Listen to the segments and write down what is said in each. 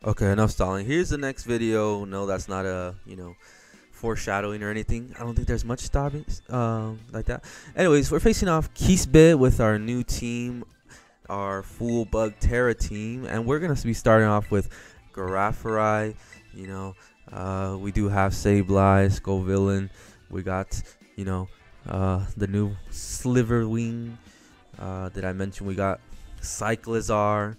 Okay, enough stalling. Here's the next video. No, that's not a, foreshadowing or anything. I don't think there's much stopping like that. Anyways, we're facing off Kisbe with our new team, our full bug Tera team, and we're gonna be starting off with Garafari. We do have Sableye, Skull We got, the new Sliverwing. Did I mention we got Cyclizar?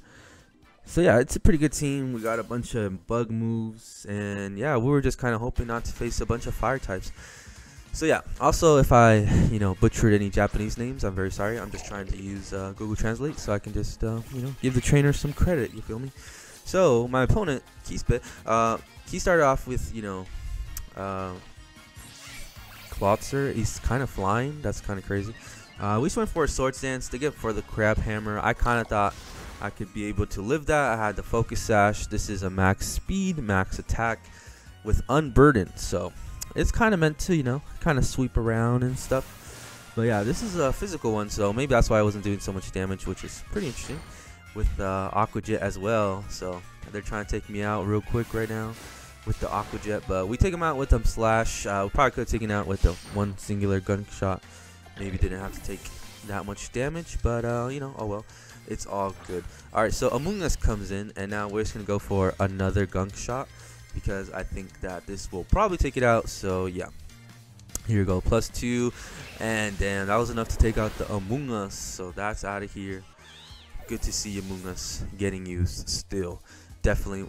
So yeah, it's a pretty good team. We got a bunch of bug moves, and yeah, we were just kind of hoping not to face a bunch of fire types. So yeah, also if I, butchered any Japanese names, I'm very sorry. I'm just trying to use Google Translate so I can just, give the trainer some credit. You feel me? So my opponent, Kispe, he started off with, Klotzer. He's kind of flying. That's kind of crazy. We just went for a Swords Dance to get for the Crab Hammer. I kind of thought I could be able to live that. I had the Focus Sash. This is a max speed, max attack with Unburdened. So it's kind of meant to, kind of sweep around and stuff. But yeah, this is a physical one, so maybe that's why I wasn't doing so much damage, which is pretty interesting. With Aqua Jet as well. So they're trying to take me out real quick right now with the Aqua Jet. But we take them out with them Slash. We probably could have taken out with the one singular gunshot. Maybe didn't have to take that much damage, but oh well, it's all good. Alright, so Among Us comes in, and now we're just gonna go for another gunk shot because I think that this will probably take it out. So yeah, here we go, +2, and damn, that was enough to take out the Among Us. So that's out of here. Good to see Among Us getting used still. Definitely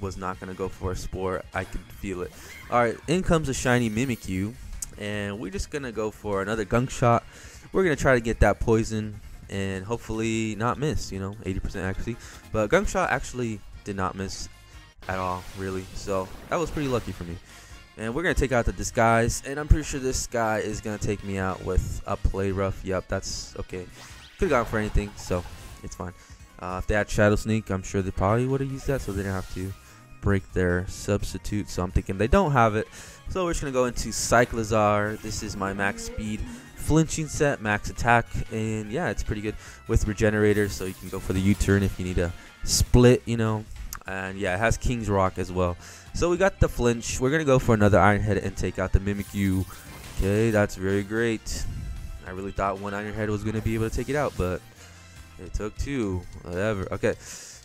was not gonna go for a Spore. I could feel it. Alright, in comes a shiny Mimikyu. And we're just gonna go for another gunk shot. We're gonna try to get that poison and hopefully not miss, 80% accuracy. But gunk shot actually did not miss at all, really. So that was pretty lucky for me. And we're gonna take out the disguise, and I'm pretty sure this guy is gonna take me out with a play rough. Yep, that's okay. Could have gone for anything, so it's fine. If they had Shadow Sneak, I'm sure they probably would have used that, so they didn't have to break their substitute. So I'm thinking they don't have it, so we're just gonna go into Cyclizar. This is my max speed flinching set, max attack, and yeah, it's pretty good with regenerator, so you can go for the U-turn if you need a split, and yeah, it has King's Rock as well. So we got the flinch. We're gonna go for another Iron Head and take out the Mimikyu. Okay, that's very great. I really thought one Iron Head was gonna be able to take it out, but it took two. Whatever. Okay,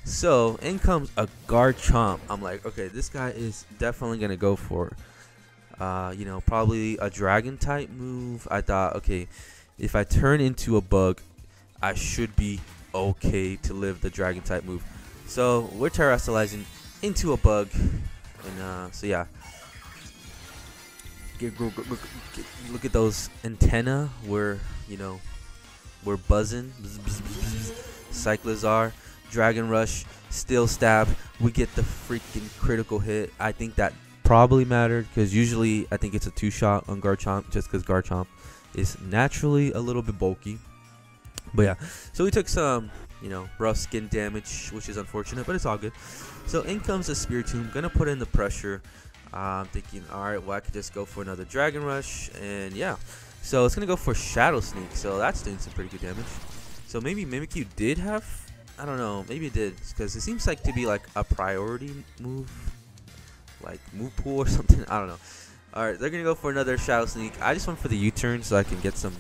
so in comes a Garchomp. I'm like, okay, this guy is definitely gonna go for probably a dragon type move. I thought, okay, if I turn into a bug, I should be okay to live the dragon type move. So we're terrestrializing into a bug, and so yeah, look at those antenna. We're buzzing. Cyclizar, Dragon Rush, Steel Stab. We get the freaking critical hit. I think that probably mattered because usually I think it's a 2-shot on Garchomp just because Garchomp is naturally a little bit bulky. But yeah, so we took some, rough skin damage, which is unfortunate, but it's all good. So in comes the Spiritomb. Gonna put in the pressure. I'm thinking, alright, well, I could just go for another Dragon Rush, and yeah. So it's gonna go for Shadow Sneak, so that's doing some pretty good damage. So maybe Mimikyu did have, I don't know, maybe it did, because it seems like to be like a priority move, like move pool or something. I don't know. Alright, they're gonna go for another Shadow Sneak. I just went for the U-turn so I can get some,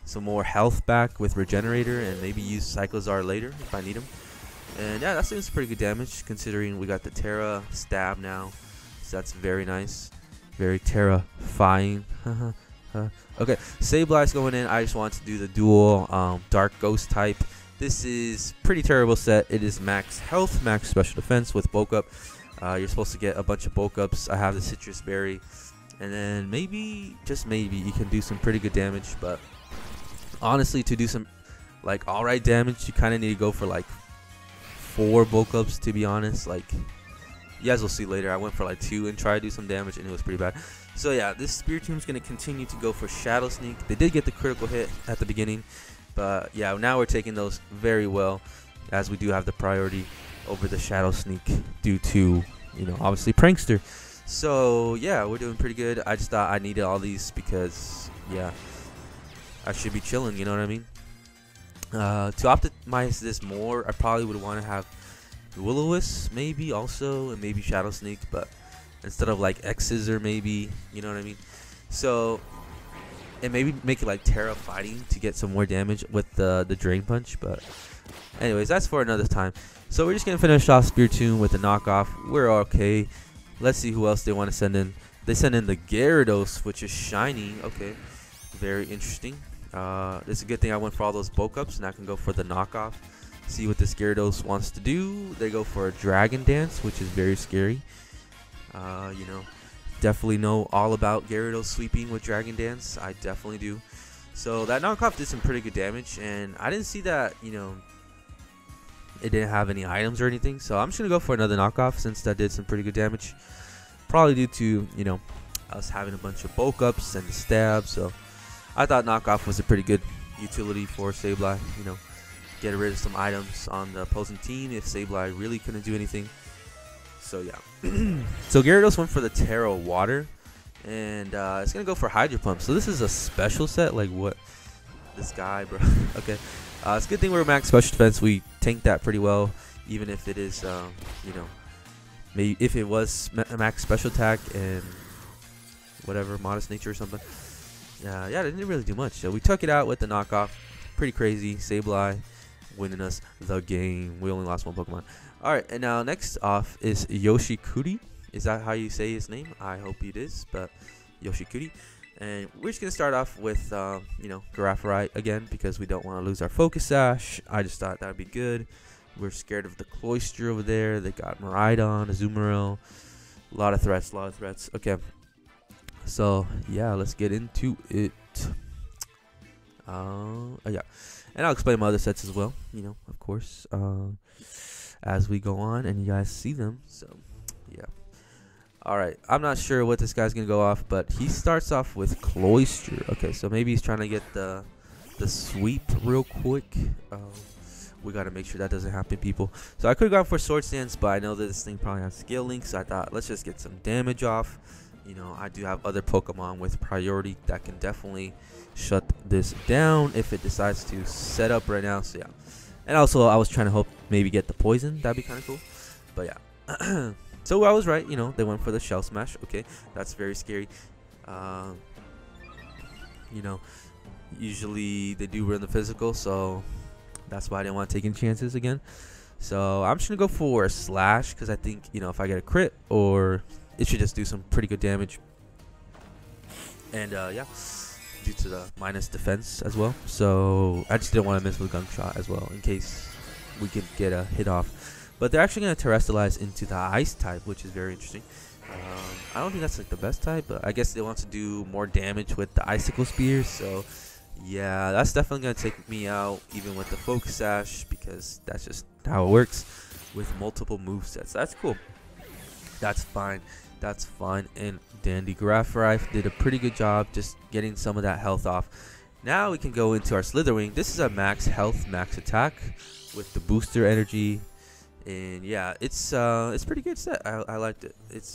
some more health back with regenerator, and maybe use Cyclizar later if I need him. And yeah, that's doing some pretty good damage considering we got the Tera stab now. So that's very nice. Very terrifying. Okay, Sableye's going in. I just want to do the dual Dark Ghost type. This is pretty terrible set. It is max health, max special defense with bulk up. You're supposed to get a bunch of bulk ups. I have the Citrus Berry, and then maybe, just maybe, you can do some pretty good damage. But honestly, to do some like alright damage, you kind of need to go for like 4 bulk ups, to be honest. Like, you guys will see later, I went for like 2 and tried to do some damage, and it was pretty bad. So yeah, this Spiritomb's going to continue to go for Shadow Sneak. They did get the critical hit at the beginning, but yeah, now we're taking those very well, as we do have the priority over the Shadow Sneak due to, obviously Prankster. So yeah, we're doing pretty good. I just thought I needed all these because, yeah, I should be chilling, you know what I mean? To optimize this more, I probably would want to have Will-O-Wisp maybe also, and maybe Shadow Sneak, but instead of like X-Scissor maybe, you know what I mean? So, and maybe make it like Tera fighting to get some more damage with the Drain Punch. But anyways, that's for another time. So we're just gonna finish off Spiritomb with the knockoff. We're okay. Let's see who else they want to send in. They send in the Gyarados, which is shiny. Okay, very interesting. It's a good thing I went for all those bulk ups, and I can go for the knockoff. See what this Gyarados wants to do. They go for a Dragon Dance, which is very scary. You know, definitely know all about Gyarados sweeping with Dragon Dance. I definitely do. So that knockoff did some pretty good damage, and I didn't see that, you know, it didn't have any items or anything. So I'm just gonna go for another knockoff since that did some pretty good damage. Probably due to, you know, us having a bunch of bulk ups and the stab. So I thought knockoff was a pretty good utility for Sableye. You know, get rid of some items on the opposing team if Sableye really couldn't do anything. So yeah. So Gyarados went for the Tera Water, and it's gonna go for Hydro Pump. So this is a special set. Like what? This guy, bro. Okay. It's a good thing we're max special defense. We tanked that pretty well, even if it is, you know, maybe if it was max special attack and whatever, modest nature or something. Yeah, it didn't really do much. So we took it out with the knockoff. Pretty crazy. Sableye winning us the game. We only lost one Pokemon. Alright, and now next off is Yoshikuri. Is that how you say his name? I hope it is, but Yoshikuri. And we're just going to start off with, you know, Giraffrite again, because we don't want to lose our Focus Sash. I just thought that would be good. We're scared of the Cloyster over there. They got Miraidon, Azumarill. A lot of threats. Okay. So, yeah, let's get into it. Yeah. And I'll explain my other sets as well, you know, of course, as we go on and you guys see them. So, yeah. Alright, I'm not sure what this guy's going to go off, but he starts off with Cloyster. Okay, so maybe he's trying to get the sweep real quick. We got to make sure that doesn't happen, people. So I could have gone for Sword Stance, but I know that this thing probably has Skill Link, so I thought let's just get some damage off. You know, I do have other Pokemon with priority that can definitely shut this down if it decides to set up right now. So yeah. And also I was trying to hope maybe get the poison. That'd be kind of cool. But yeah. So I was right, you know, they went for the Shell Smash. Okay, that's very scary. You know, usually they do run the physical, so that's why I didn't want to take any chances again. So I'm just gonna go for a Slash because I think, you know, if I get a crit, or it should just do some pretty good damage. And yeah, due to the minus defense as well. So I just didn't want to miss with Gunshot as well in case we could get a hit off. But they're actually going to Terrestrialize into the Ice type, which is very interesting. I don't think that's like the best type, but I guess they want to do more damage with the Icicle Spears. So yeah, that's definitely going to take me out even with the Focus Sash, because that's just how it works with multiple movesets. That's cool. That's fine. That's fine and dandy. Giraffrite did a pretty good job just getting some of that health off. Now we can go into our Slitherwing. This is a max health, max attack with the booster energy. And yeah, it's pretty good set. I liked it. It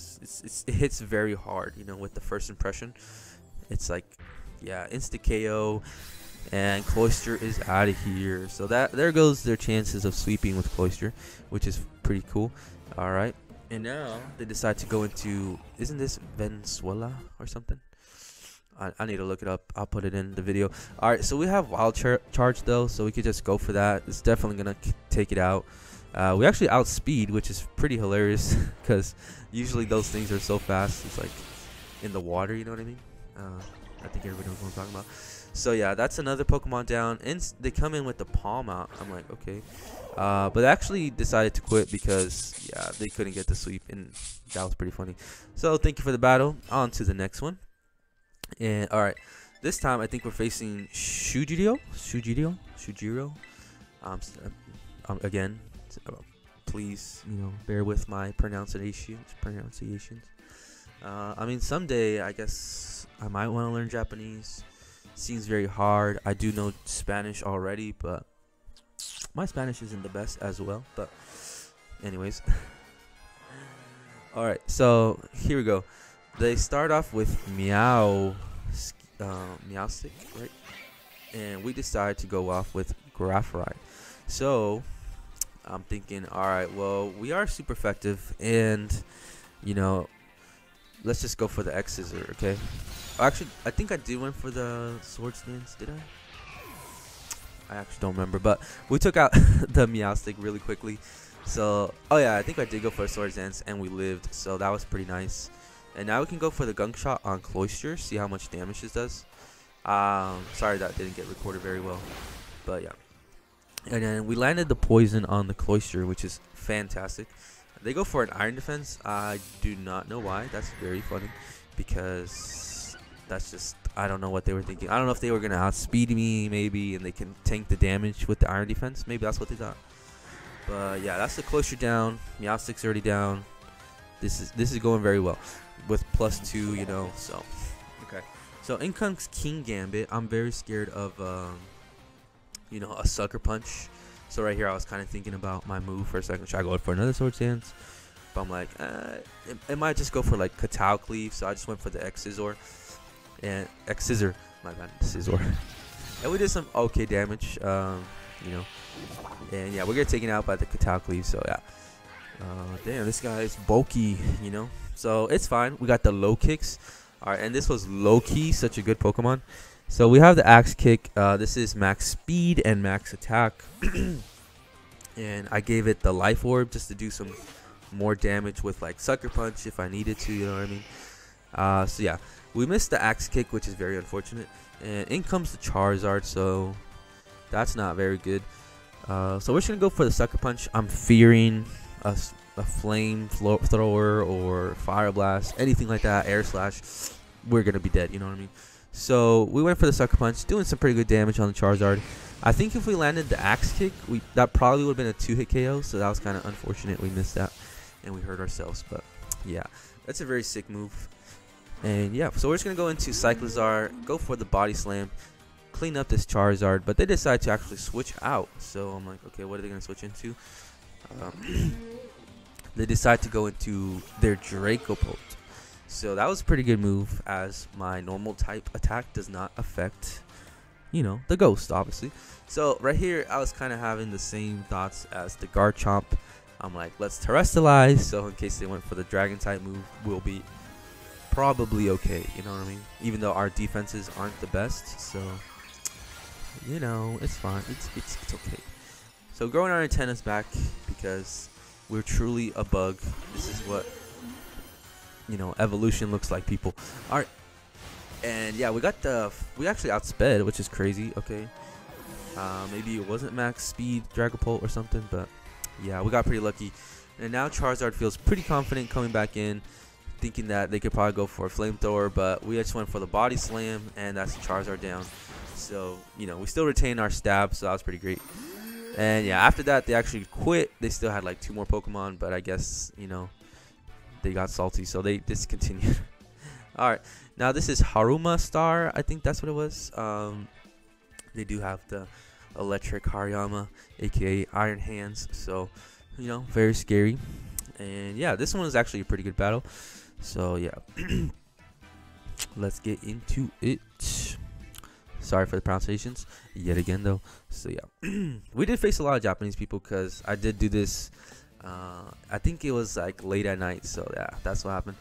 hits very hard, you know, with the first impression. It's like, yeah, insta KO, and Cloyster is out of here. So there goes their chances of sweeping with Cloyster, which is pretty cool. All right, and now they decide to go into, isn't this Venezuela or something? I need to look it up. I'll put it in the video. All right, so we have Wild Charge though, so we could just go for that. It's definitely gonna take it out. We actually outspeed, which is pretty hilarious because usually those things are so fast. It's like in the water, you know what I mean? I think everybody knows what I'm talking about. So yeah, that's another Pokemon down, and they come in with the palm out. I'm like, okay, but they actually decided to quit because yeah, they couldn't get the sweep, and that was pretty funny. So thank you for the battle. On to the next one. And all right, this time I think we're facing Shujiro. Again. Please, you know, bear with my pronunciations. I mean, someday I guess I might want to learn Japanese. Seems very hard. I do know Spanish already, but my Spanish isn't the best as well. But anyways, all right. So here we go. They start off with Meowstic, right? And we decide to go off with Giraffrite. So I'm thinking, all right, well, we are super effective, and you know, let's just go for the X scissor, okay? Actually, I think I did went for the sword stance. Did I actually don't remember, but we took out the Meowstic really quickly. So, oh yeah, I think I did go for a sword dance, and we lived, so that was pretty nice. And now we can go for the gunk shot on Cloyster, see how much damage this does. Sorry that didn't get recorded very well, but yeah. And then we landed the poison on the Cloyster, which is fantastic. They go for an iron defense. I do not know why. That's very funny, because that's just, I don't know what they were thinking. I don't know if they were gonna outspeed me maybe, and they can tank the damage with the iron defense. Maybe that's what they thought. But yeah, that's the Cloyster down. Meowstic's already down. This is going very well with +2, you know. So okay. So in comes King Gambit. I'm very scared of you know, a sucker punch. So right here, I was kind of thinking about my move for a second. Should I go for another sword stance? But I'm like, it might just go for like Katao Cleave. So I just went for the X Scissor. And X Scissor, my bad, Scissor. And we did some okay damage, you know. And yeah, we're getting taken out by the Katao Cleave. So yeah. Damn, this guy is bulky, you know. So it's fine. We got the low kicks. Alright, and this was low-key such a good Pokemon. So we have the Axe Kick. This is max speed and max attack. And I gave it the Life Orb just to do some more damage with like Sucker Punch if I needed to, you know what I mean? So yeah, we missed the Axe Kick, which is very unfortunate. And in comes the Charizard, so that's not very good. So we're just going to go for the Sucker Punch. I'm fearing a Flame Thrower or Fire Blast, anything like that, Air Slash. We're going to be dead, you know what I mean? So we went for the Sucker Punch, doing some pretty good damage on the Charizard. I think if we landed the Axe Kick, that probably would have been a 2-hit KO, so that was kind of unfortunate. We missed that, and we hurt ourselves. But yeah, that's a very sick move. And yeah, so we're just going to go into Cyclizar, go for the Body Slam, clean up this Charizard, but they decide to actually switch out. So I'm like, okay, what are they going to switch into? They decide to go into their Dracopult. So that was a pretty good move, as my normal type attack does not affect, you know, the ghost, obviously. So right here, I was kind of having the same thoughts as the Garchomp. I'm like, let's terrestrialize, so in case they went for the dragon type move, we'll be probably okay, you know what I mean? Even though our defenses aren't the best, so you know, it's fine. It's okay. So growing our antennas back, because we're truly a bug. This is what, you know, evolution looks like, people. All right. And yeah, we actually outsped, which is crazy. Okay. Maybe it wasn't max speed Dragapult or something, but yeah, we got pretty lucky. And now Charizard feels pretty confident coming back in, thinking that they could probably go for a Flamethrower, but we just went for the Body Slam, and that's Charizard down. So, you know, we still retain our stab, so that was pretty great. And yeah, after that, they actually quit. They still had like 2 more Pokemon, but I guess, you know, they got salty, so they discontinued. All right, now this is Haruma Star. I think that's what it was. They do have the electric Hariyama, aka Iron Hands. So, you know, very scary. And yeah, this one was actually a pretty good battle. So yeah, let's get into it. Sorry for the pronunciations yet again, though. So yeah, we did face a lot of Japanese people, because I did do this. I think it was like late at night. So yeah, that's what happened.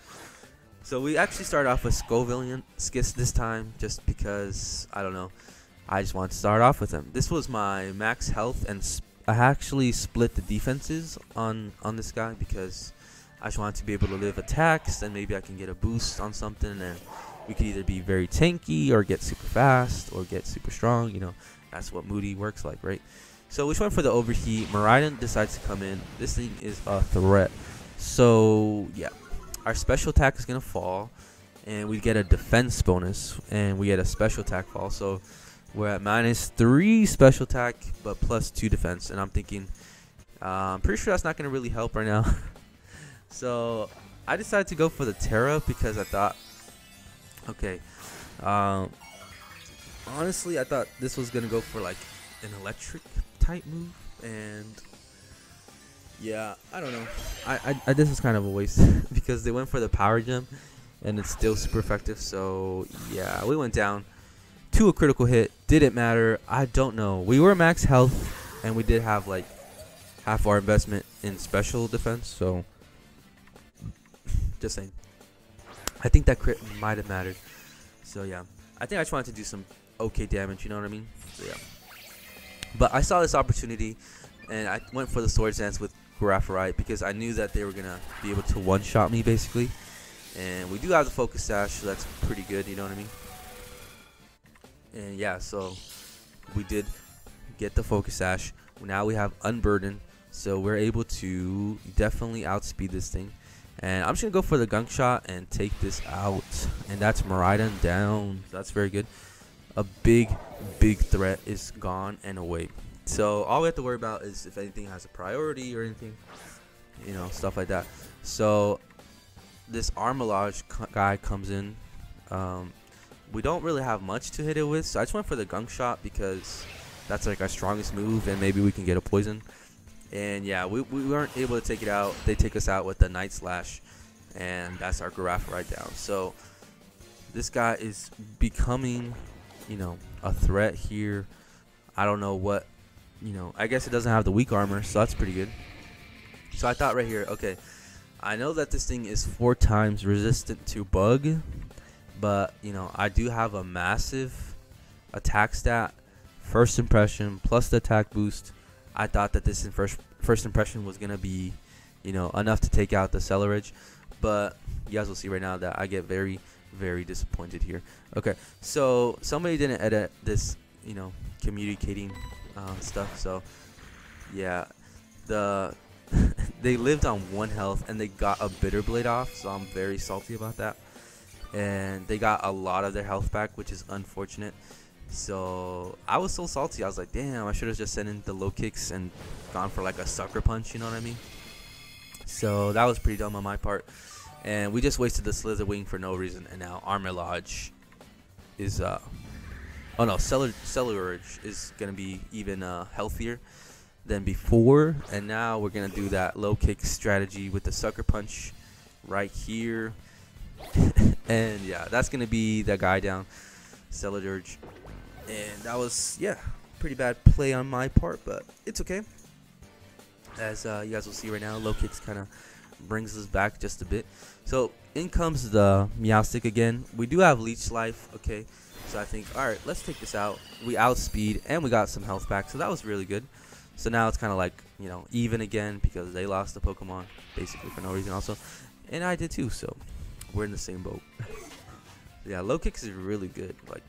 So we actually started off with Scovillian Skis this time, just because, I don't know, I just wanted to start off with him. This was my max health, and I actually split the defenses on this guy, because I just wanted to be able to live attacks, and maybe I can get a boost on something, and we could either be very tanky or get super fast or get super strong. You know, that's what Moody works like, right? So we just went for the overheat. Miraidon decides to come in. This thing is a threat. So yeah, our special attack is gonna fall, and we get a defense bonus, and we get a special attack fall. So we're at -3 special attack, but +2 defense. And I'm thinking, I'm pretty sure that's not gonna really help right now. So I decided to go for the Tera, because I thought, okay, honestly, I thought this was gonna go for like an electric type move, and yeah, I don't know. I this is kind of a waste because they went for the power gem, and it's still super effective. So yeah, we went down to a critical hit. Didn't matter. I don't know. We were max health, and we did have like half our investment in special defense. So just saying. I think that crit might have mattered. So yeah, I think I just wanted to do some okay damage. You know what I mean? So yeah. But I saw this opportunity, and I went for the Swords Dance with Graphite because I knew that they were gonna be able to one-shot me basically. And we do have the Focus Sash, so that's pretty good. You know what I mean? And yeah, so we did get the Focus Sash. Now we have Unburden, so we're able to definitely outspeed this thing. And I'm just gonna go for the Gunk Shot and take this out. And that's Miraidon down. That's very good. A big threat is gone and away. So all we have to worry about is if anything has a priority or anything, you know, stuff like that. So this Armalage guy comes in. We don't really have much to hit it with, so I just went for the Gunk Shot because that's like our strongest move, and maybe we can get a poison. And yeah, we weren't able to take it out. They take us out with the Night Slash, and that's our Giraffe right down. So this guy is becoming, you know, a threat here. I don't know what, you know, I guess it doesn't have the weak armor, so that's pretty good. So I thought right here, okay, I know that this thing is 4 times resistant to bug, but, you know, I do have a massive attack stat, first impression, plus the attack boost. I thought that this in first impression was going to be, you know, enough to take out the Celerage. But you guys will see right now that I get very, very disappointed here. Okay, so somebody didn't edit this, you know, communicating stuff. So, yeah, they lived on 1 health and they got a Bitter Blade off. So I'm very salty about that. And they got a lot of their health back, which is unfortunate. So I was so salty. I was like, damn, I should have just sent in the low kicks and gone for like a Sucker Punch, you know what I mean? So that was pretty dumb on my part. And we just wasted the Slither Wing for no reason. And now Armalage is oh no, Celerage is gonna be even healthier than before. And now we're gonna do that low kick strategy with the Sucker Punch right here. And yeah, that's gonna be that guy down, Celerage. And that was, yeah, pretty bad play on my part, but it's okay. As you guys will see right now, low kicks kind of brings us back just a bit. So in comes the Meowstic again. We do have Leech Life, okay. So I think, all right, let's take this out. We outspeed and we got some health back, so that was really good. So now it's kind of like, you know, even again because they lost the Pokemon basically for no reason also, and I did too. So we're in the same boat. Yeah, low kicks is really good. Like,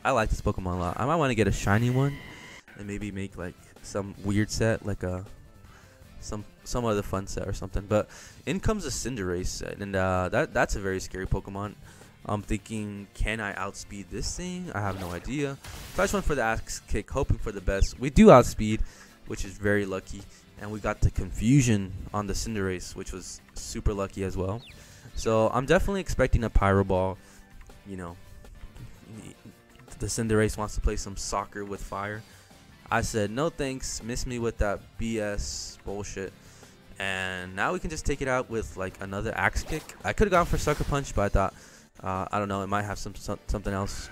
I like this Pokemon a lot. I might want to get a shiny one and maybe make like some weird set, like a some other fun set or something. But in comes a Cinderace set, and that's a very scary Pokemon. I'm thinking, can I outspeed this thing? I have no idea. So I just went for the Axe Kick, hoping for the best. We do outspeed, which is very lucky, and we got the Confusion on the Cinderace, which was super lucky as well. So I'm definitely expecting a Pyro Ball. You know, the Cinderace wants to play some soccer with fire. I said, no thanks, miss me with that BS bullshit. And now we can just take it out with like another Axe Kick. I could have gone for Sucker Punch, but I thought, I don't know, it might have something else.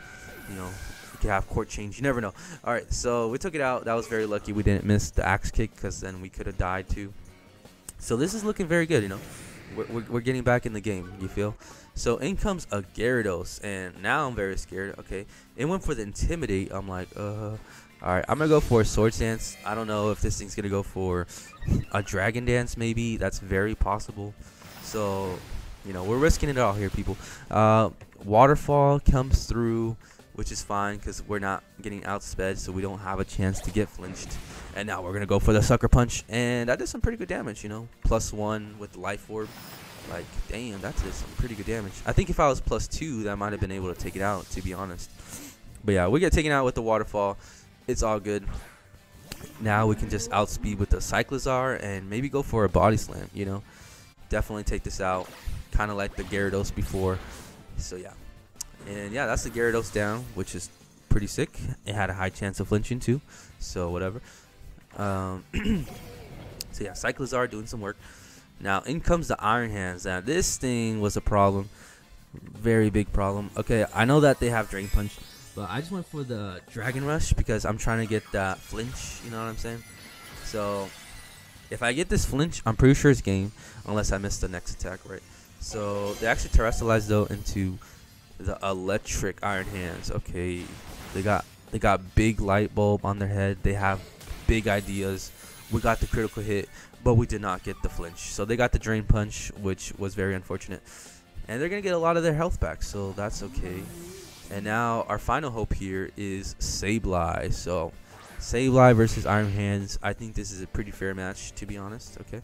You know, it could have Court Change. You never know. All right, so we took it out. That was very lucky. We didn't miss the Axe Kick because then we could have died too. So this is looking very good, you know. We're getting back in the game, you feel? So in comes a Gyarados, and now I'm very scared. Okay, it went for the Intimidate. I'm like, all right, I'm gonna go for a Swords Dance. I don't know if this thing's gonna go for a Dragon Dance. Maybe that's very possible. So, you know, we're risking it all here, people. Waterfall comes through, which is fine because we're not getting outsped, so we don't have a chance to get flinched. And now we're gonna go for the Sucker Punch, and that did some pretty good damage. You know, +1 with Life Orb. Like, damn, that did some pretty good damage. I think if I was +2, that might have been able to take it out, to be honest. But yeah, we get taken out with the Waterfall. It's all good. Now we can just outspeed with the Cyclizar and maybe go for a Body Slam, you know. Definitely take this out, kind of like the Gyarados before. So yeah. And yeah, that's the Gyarados down, which is pretty sick. It had a high chance of flinching too, so whatever. So yeah, Cyclizar doing some work. Now in comes the Iron Hands. Now this thing was a problem, very big problem. Okay, I know that they have Drain Punch, but I just went for the Dragon Rush because I'm trying to get that flinch. You know what I'm saying? So If I get this flinch, I'm pretty sure it's game, unless I miss the next attack, right? So they actually terrestrialized though into the electric Iron Hands. Okay, they got big light bulb on their head. They have big ideas. We got the critical hit, but we did not get the flinch. So they got the drain punch, which was very unfortunate. And they're gonna get a lot of their health back, so that's okay. And now our final hope here is Sableye. So Sableye versus Iron Hands. I think this is a pretty fair match, to be honest. Okay.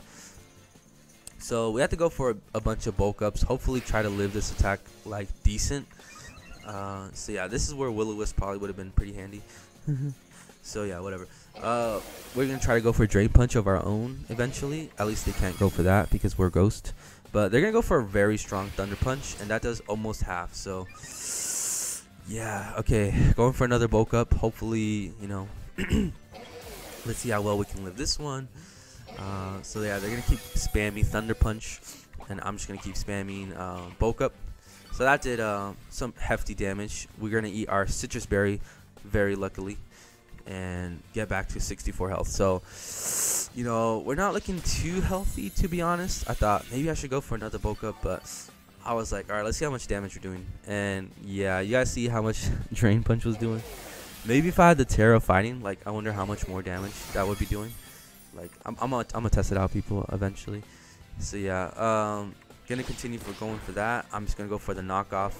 So we have to go for a bunch of bulk ups. Hopefully try to live this attack like decent. So yeah, this is where Will-O-Wisp probably would have been pretty handy. So yeah, whatever. We're gonna try to go for Drain Punch of our own eventually. At least they can't go for that because we're Ghost. But they're gonna go for a very strong Thunder Punch, and that does almost half. So yeah, okay, going for another bulk up. Hopefully, you know, let's see how well we can live this one. So yeah, they're gonna keep spamming Thunder Punch, and I'm just gonna keep spamming bulk up. So that did some hefty damage. We're gonna eat our Citrus Berry, very luckily, and get back to 64 health. So, you know, we're not looking too healthy, to be honest. I thought maybe I should go for another bulk up, but I was like, all right, let's see how much damage we're doing. And yeah, you guys see how much Drain Punch was doing. Maybe if I had the Tera fighting, like, I wonder how much more damage that would be doing. Like, I'm gonna test it out, people, eventually. So yeah, gonna continue for going for that. I'm just gonna go for the knockoff,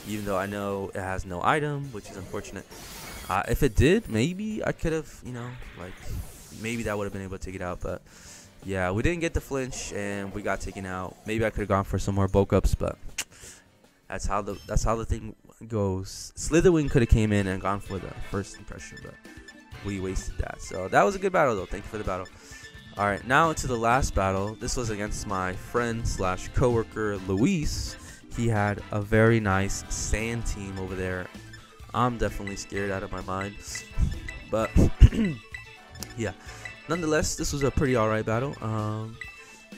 even though I know it has no item, which is unfortunate. If it did, maybe I could have, you know, like, maybe that would have been able to take it out. But yeah, we didn't get the flinch, and we got taken out. Maybe I could have gone for some more bulk ups, but that's how the thing goes. Slitherwing could have came in and gone for the first impression, but we wasted that. So that was a good battle, though. Thank you for the battle. All right, now into the last battle. This was against my friend slash coworker Luis. He had a very nice sand team over there. I'm definitely scared out of my mind, but yeah, nonetheless, this was a pretty alright battle.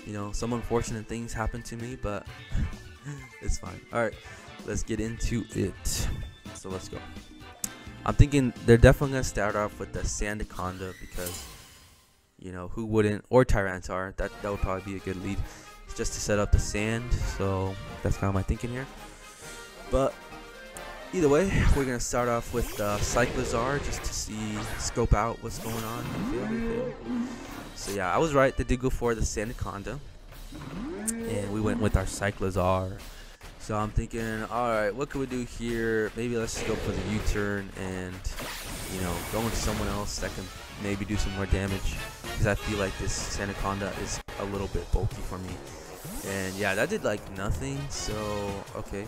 You know, some unfortunate things happened to me, but it's fine. Alright, let's get into it. So let's go. I'm thinking they're definitely gonna start off with the Sandaconda because, you know, who wouldn't? Or Tyranitar. That would probably be a good lead, just to set up the sand. So that's kind of my thinking here. But either way, we're gonna start off with Cyclizar just to scope out what's going on. So yeah, I was right. They did go for the Sandaconda, and we went with our Cyclizar. So I'm thinking, all right, what could we do here? Maybe let's just go for the U-turn and, you know, go into someone else that can maybe do some more damage, because I feel like this Sandaconda is a little bit bulky for me. And yeah, that did like nothing. So okay.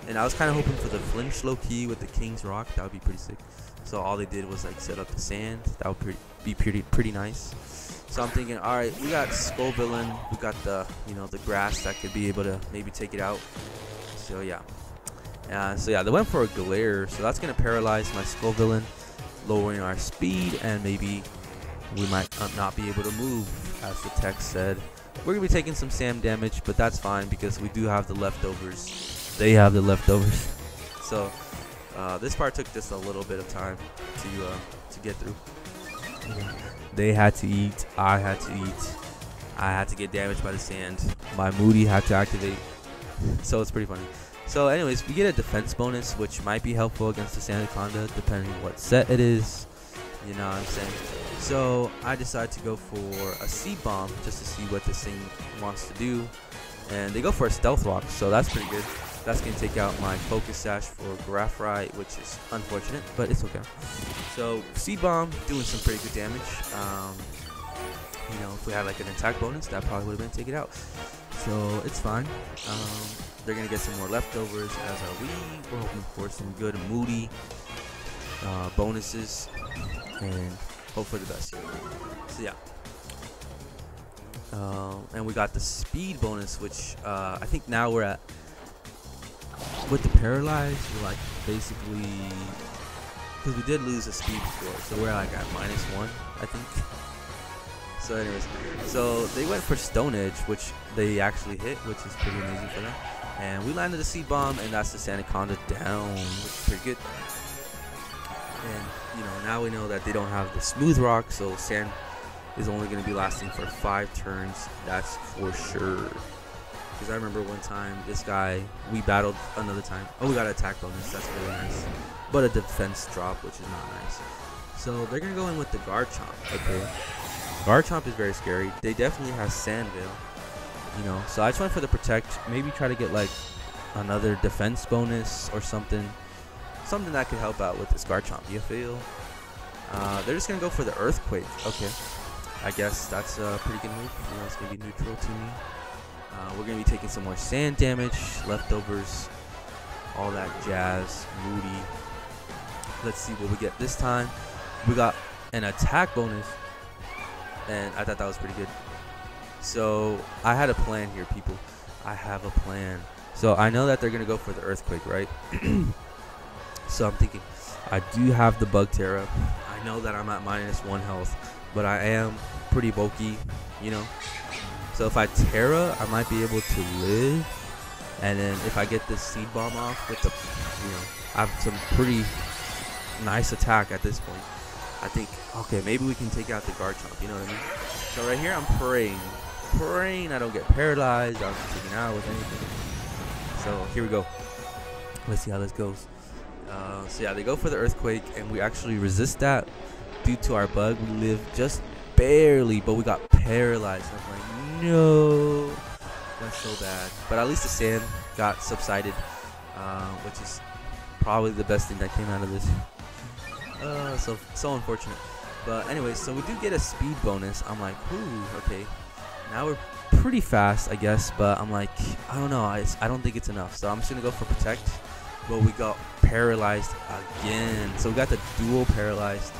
And I was kind of hoping for the flinch low-key with the King's Rock. That would be pretty sick. So all they did was like set up the sand. That would be pretty nice. So I'm thinking, all right, we got Skull Villain. We got the, you know, the grass that could be able to maybe take it out. So yeah. So yeah, they went for a Glare. So that's gonna paralyze my Skull Villain, lowering our speed, and maybe we might not be able to move, as the text said. We're gonna be taking some sand damage, but that's fine because we do have the leftovers. They have the leftovers. So this part took just a little bit of time to get through. They had to eat. I had to eat. I had to get damaged by the sand. My Moody had to activate. So it's pretty funny. So anyways, we get a defense bonus, which might be helpful against the Sandaconda, depending on what set it is. You know what I'm saying? So I decided to go for a Seed Bomb just to see what this thing wants to do. And they go for a Stealth Rock, so that's pretty good. That's going to take out my Focus Sash for Graphite, which is unfortunate, but it's okay. So Seed Bomb doing some pretty good damage. You know, if we had like an attack bonus, that probably would have been taken out. So it's fine. They're going to get some more leftovers, as are we. We're hoping for some good Moody bonuses, and hope for the best here. So yeah. And we got the speed bonus, which I think now we're at, with the paralyzed, we're like basically, because we did lose a speed before, so we're like at -1, I think. So anyways, so they went for Stone Edge, which they actually hit, which is pretty amazing for them. And we landed a Seed Bomb, and that's the Sandaconda down, which is pretty good. And you know, now we know that they don't have the Smooth Rock, so is only going to be lasting for 5 turns. That's for sure. Because I remember one time, this guy, we battled another time. Oh, we got an attack bonus. That's really nice. But a defense drop, which is not nice. So they're going to go in with the Garchomp. Okay. Garchomp is very scary. They definitely have Sand Veil. You know, so I just went for the Protect. Maybe try to get like another defense bonus or something. Something that could help out with this Garchomp. You feel? They're just going to go for the Earthquake. Okay. I guess that's a pretty good move. You know, it's going to be neutral to me. We're going to be taking some more sand damage, leftovers, all that jazz, Moody. Let's see what we get this time. We got an attack bonus, and I thought that was pretty good. So I had a plan here, people. I have a plan. So I know that they're going to go for the Earthquake, right? So I'm thinking, I do have the Bug Tera. I know that I'm at -1 health, but I am pretty bulky, you know. So if I Tera, I might be able to live. And then if I get this Seed Bomb off with the, you know, I have some pretty nice attack at this point. I think, okay, maybe we can take out the Garchomp, you know what I mean? So right here, I'm praying I don't get paralyzed, I don't get taken out with anything. So here we go. Let's see how this goes. So yeah, they go for the Earthquake, and we actually resist that due to our bug. We live just barely, but we got paralyzed. I'm like, no, that's so bad. But at least the sand got subsided, which is probably the best thing that came out of this. So unfortunate. But anyways, so we do get a speed bonus. I'm like, ooh, okay. Now we're pretty fast, I guess, but I'm like, I don't know. I don't think it's enough. So I'm just gonna go for Protect. But we got paralyzed again. So we got the dual paralyzed.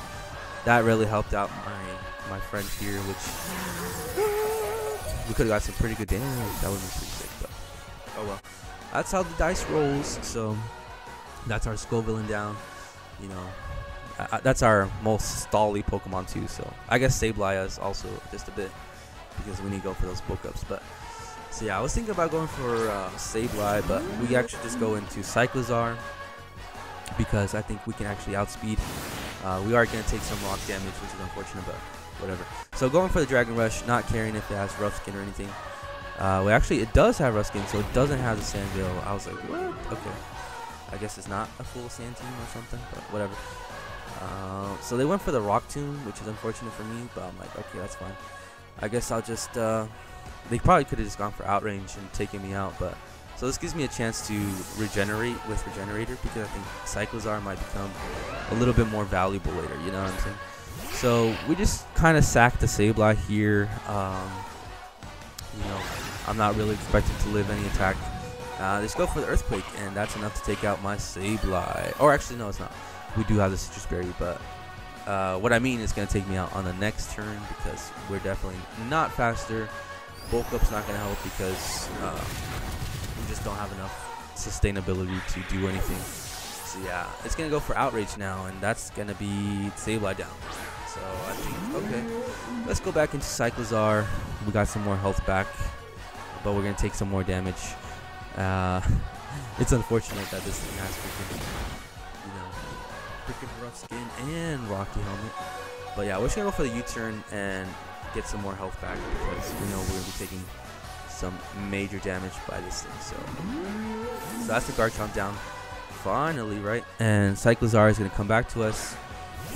That really helped out my friend here, which we could have got some pretty good damage. That would have been pretty sick, but oh well. That's how the dice rolls. So that's our Skull Villain down. You know, that's our most stally Pokemon too. So I guess Sableye is also just a bit, because we need to go for those bulk ups. But so yeah, I was thinking about going for Sableye, but we actually just go into Cyclizar because I think we can actually outspeed. We are going to take some rock damage, which is unfortunate, but whatever. So going for the Dragon Rush, not caring if it has rough skin or anything. Well, actually, it does have rough skin, so it doesn't have the Sand Veil. I was like, what? Okay. I guess it's not a full sand team or something, but whatever. So they went for the Rock Tomb, which is unfortunate for me, but I'm like, okay, that's fine. I guess I'll just, they probably could have just gone for Outrange and taken me out, but, so this gives me a chance to regenerate with Regenerator, because I think Cyclizar might become a little bit more valuable later, you know what I'm saying? So we just kind of sacked the Sableye here. You know, I'm not really expecting to live any attack. Just go for the Earthquake, and that's enough to take out my Sableye. Or actually, no, it's not. We do have the Citrus Berry, but what I mean is going to take me out on the next turn, because we're definitely not faster. Bulk Up's not going to help because we just don't have enough sustainability to do anything. So yeah, it's going to go for Outrage now, and that's going to be Sableye down. So I think, okay, let's go back into Cyclizar. We got some more health back, but we're going to take some more damage. It's unfortunate that this thing has freaking, you know, freaking rough skin and rocky helmet. But yeah, we're just going to go for the U-turn and get some more health back, because we know we're going to be taking some major damage by this thing. So that's the Garchomp down. Finally, right? And Cyclizar is going to come back to us.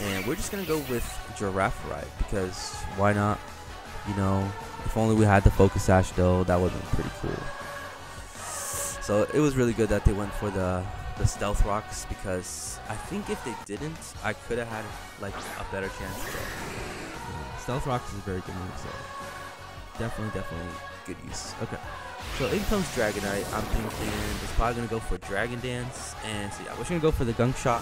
And we're just going to go with Giraffe Ride, because why not? You know, if only we had the Focus Sash, though, that would have been pretty cool. So it was really good that they went for the Stealth Rocks, because I think if they didn't, I could have had like a better chance. But, you know, Stealth Rocks is a very good move, so definitely good use. Okay, so in comes Dragonite. I'm thinking it's probably going to go for Dragon Dance, and so yeah, we're just going to go for the Gunk Shot.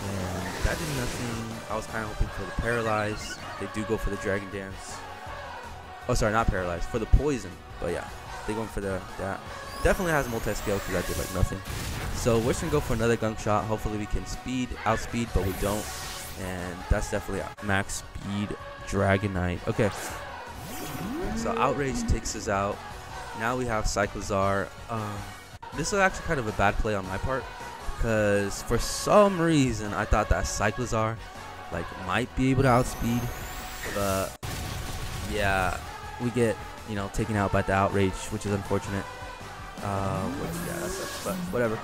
And that did nothing. I was kind of hoping for the Paralyze. They do go for the Dragon Dance. Oh, sorry, not Paralyze. For the Poison. But yeah, they going for that. Definitely has multi-scale, because I did like nothing. So we're just going to go for another Gunk Shot. Hopefully we can outspeed, but we don't. And that's definitely max speed Dragonite. Okay. So Outrage takes us out. Now we have Cyclizar. This was actually kind of a bad play on my part, because for some reason I thought that Cyclizar like might be able to outspeed, but yeah, we get, you know, taken out by the outrage, which is unfortunate. Yeah, that sucks, but whatever.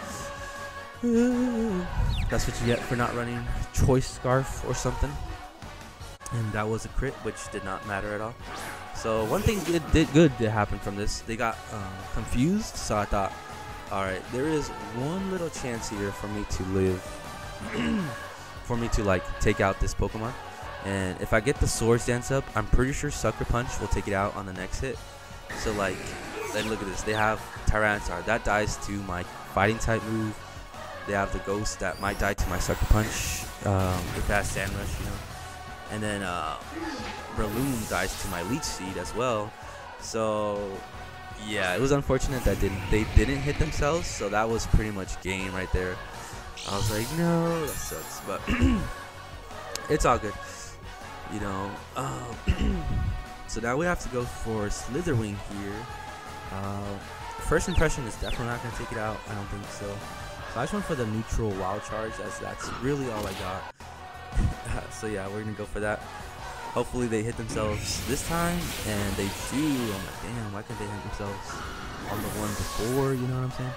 That's what you get for not running choice scarf or something. And that was a crit, which did not matter at all. So one thing did happen from this. They got confused, so I thought, all right, there is one little chance here for me to live, for me to like take out this Pokemon. And if I get the Swords Dance up, I'm pretty sure Sucker Punch will take it out on the next hit. So like, then look at this. They have Tyranitar. That dies to my fighting type move. They have the Ghost that might die to my Sucker Punch. If it has Sand Rush, you know. And then Breloom dies to my Leech Seed as well. So yeah, it was unfortunate that they didn't hit themselves. So that was pretty much game right there. I was like, no, that sucks. But it's all good. You know, so now we have to go for Slitherwing here. First impression is definitely not going to take it out. I don't think so. So I just went for the neutral wild charge, as that's really all I got. So yeah, we're going to go for that. Hopefully they hit themselves this time, and they do. I'm like, damn, why can't they hit themselves on the one before, you know what I'm saying?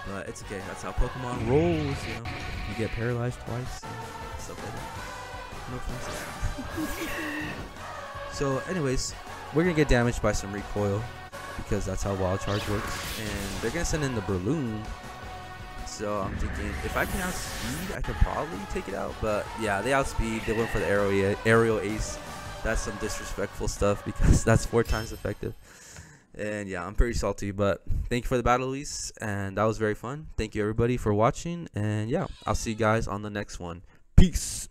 But it's okay, that's how Pokemon rolls, you know. You get paralyzed twice and stuff like that. No offense. So anyways, we're gonna get damaged by some recoil because that's how wild charge works, and they're gonna send in the Breloom. So I'm thinking if I can outspeed, I could probably take it out. But yeah, they outspeed. They went for the aerial ace. That's some disrespectful stuff because that's 4 times effective. And yeah, I'm pretty salty. But thank you for the battle, Luis, and that was very fun. Thank you everybody for watching, and yeah, I'll see you guys on the next one. Peace.